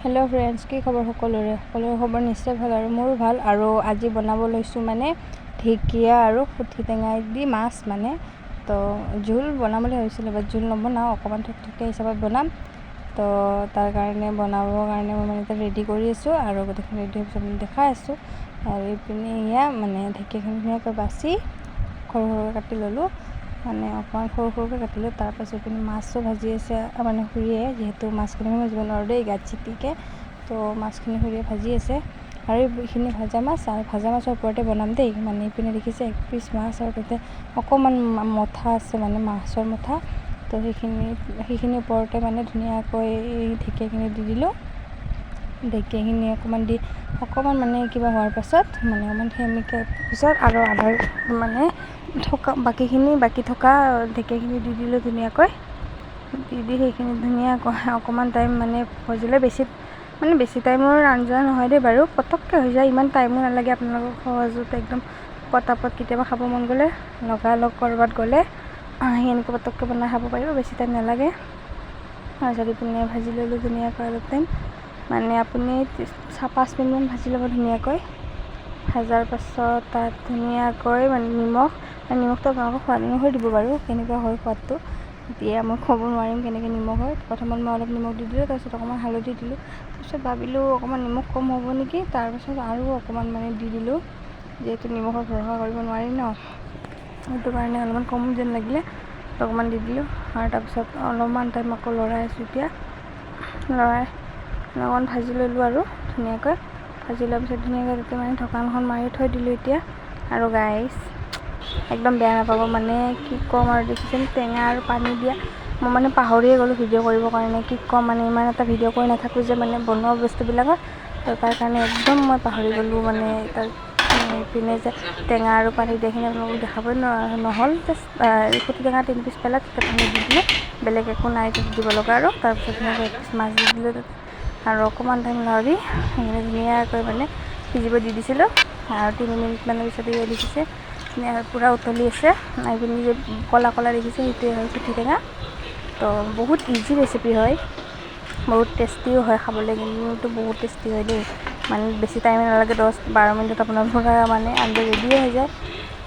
Hello' friends, কি খবৰ সকলোৰে খবৰ নিশ্চয় ভাল আৰু মোৰো ভাল। আৰু আজি বনাব লৈছোঁ মানে ঢেকীয়া আৰু খুঠি টেঙাই দি মাছ মানে তো জোল বনাম বুলি ভাবিছিলোঁ, বাট জোল নবনাওঁ, অকণমান থকথকীয়া হিচাপত বনাম। তো তাৰ কাৰণে বনাবৰ কাৰণে মই মানে এতিয়া ৰেডি কৰি আছোঁ আৰু গোটেইখিনি ৰেডি হোৱাৰ পিছত দেখাই আছোঁ। আৰু এইপিনে এয়া মানে ঢেকীয়াখিনি ধুনীয়াকৈ বাচি সৰু সৰুকৈ কাটি ল'লোঁ, মানে অকণমান সৰু সৰুকৈ কাটিলোঁ। তাৰপাছত এইপিনে মাছো ভাজি আছে মানে খুৰীয়ে, যিহেতু মাছখিনি মই ভাজিব নোৱাৰোঁ দেই গাত চিটিকৈ, তো মাছখিনি খুৰীয়ে ভাজি আছে। আৰু এইখিনি ভাজা মাছ আৰু ভাজা মাছৰ ওপৰতে বনাম দেই। মানে এইপিনে দেখিছে এক পিচ মাছ আৰু তাতে অকণমান মঠা আছে, মানে মাছৰ মঠা। তো সেইখিনি ওপৰতে মানে ধুনীয়াকৈ ঢেকীয়াখিনি দি দিলোঁ। ঢেকীয়াখিনি অকণমান মানে কিবা হোৱাৰ পাছত মানে অকণমান সেমেকাৰ পিছত আৰু আধাৰ মানে বাকী থকা ঢেকীয়াখিনি দি দিলোঁ ধুনীয়াকৈ। দি সেইখিনি ধুনীয়াকৈ অকণমান টাইম মানে ভজিলে, বেছি টাইমৰ আঞ্জা নহয় দেই বাৰু, পটককৈ হৈ যায়, ইমান টাইমো নালাগে। আপোনালোকক সহজতে একদম পটাপট কেতিয়াবা খাব মন গ'লে লগালগ ক'ৰবাত গ'লে সেনেকৈ পটককৈ বনাই খাব পাৰিব, বেছি টাইম নালাগে। তাৰপিছত ইপিনে ভাজি ল'লোঁ ধুনীয়াকৈ অলপ টাইম, মানে আপুনি 5 মিনিটমান ভাজি ল'ব ধুনীয়াকৈ। ভাজাৰ পাছত তাত ধুনীয়াকৈ মানে নিমখটো আপোনালোকৰ সোৱাদ অনুসৰি দিব বাৰু, কেনেকুৱা হয় সোৱাদটো এতিয়া মই ক'ব নোৱাৰিম কেনেকৈ নিমখ হয়। প্ৰথমত মই অলপ নিমখ দি দিলোঁ, তাৰপিছত অকণমান হালধি দিলোঁ, তাৰপিছত ভাবিলোঁ অকণমান নিমখ কম হ'ব নেকি, তাৰপাছত আৰু অকণমান মানে দি দিলোঁ, যিহেতু নিমখত ভৰসা কৰিব নোৱাৰি ন, সেইটো কাৰণে অলপমান কম যেন লাগিলে অকণমান দি দিলোঁ। আৰু তাৰপিছত অলপমান টাইম আকৌ লৰাই আছোঁ। এতিয়া অকণমান ভাজি ল'লোঁ আৰু ধুনীয়াকৈ ভাজি লোৱাৰ পিছত ধুনীয়াকৈ তাতে মানে ঢকানখন মাৰি থৈ দিলোঁ এতিয়া। আৰু গাইছ একদম বেয়া নাপাব, মানে কি ক'ম আৰু দেখিছেনে টেঙা আৰু পানী দিয়া, মই মানে পাহৰিয়ে গ'লোঁ ভিডিঅ' কৰিবৰ কাৰণে। কি ক'ম, মানে ইমান এটা ভিডিঅ' কৰি নাথাকোঁ যে মানে বনোৱা বস্তুবিলাকৰ, তো তাৰ কাৰণে একদম মই পাহৰি গ'লোঁ। মানে তাৰ পিনে যে টেঙা আৰু পানী দিয়াখিনি আপোনালোকক দেখাবই নহ'ল। জাষ্ট খুঠি টেঙা 3 পিচ পেলাই তাতে পানী দি দিলোঁ, বেলেগ একো নাই তাত দিব লগা। আৰু তাৰপিছত ধুনীয়াকৈ 1 পিচ মাছ দি দিলোঁ তাত, আৰু অকণমান টাইম লৰাই সেইখিনি ধুনীয়াকৈ মানে সিজিব দি দিছিলোঁ। আৰু 3 মিনিটমানৰ পিছতে দেখিছে পূৰা উতলি আছে। এইপিনে যে ক'লা ক'লা দেখিছে সেইটোৱে হয় খুঠি টেঙা। তো বহুত ইজি ৰেচিপি হয়, বহুত টেষ্টিও হয় খাবলৈ, কিন্তু বহুত টেষ্টি হয় দেই। মানে বেছি টাইম নালাগে, 10-12 মিনিটত আপোনালোকৰ মানে আঞ্জা ৰেডিয়ে হৈ যায়।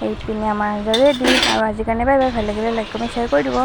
এইপিনে আমাৰ আঞ্জা ৰেডি। আৰু আজিৰ কাৰণে বাই বাই। ভাল লাগিলে লাইক কমেণ্ট শ্বেয়াৰ কৰি দিব।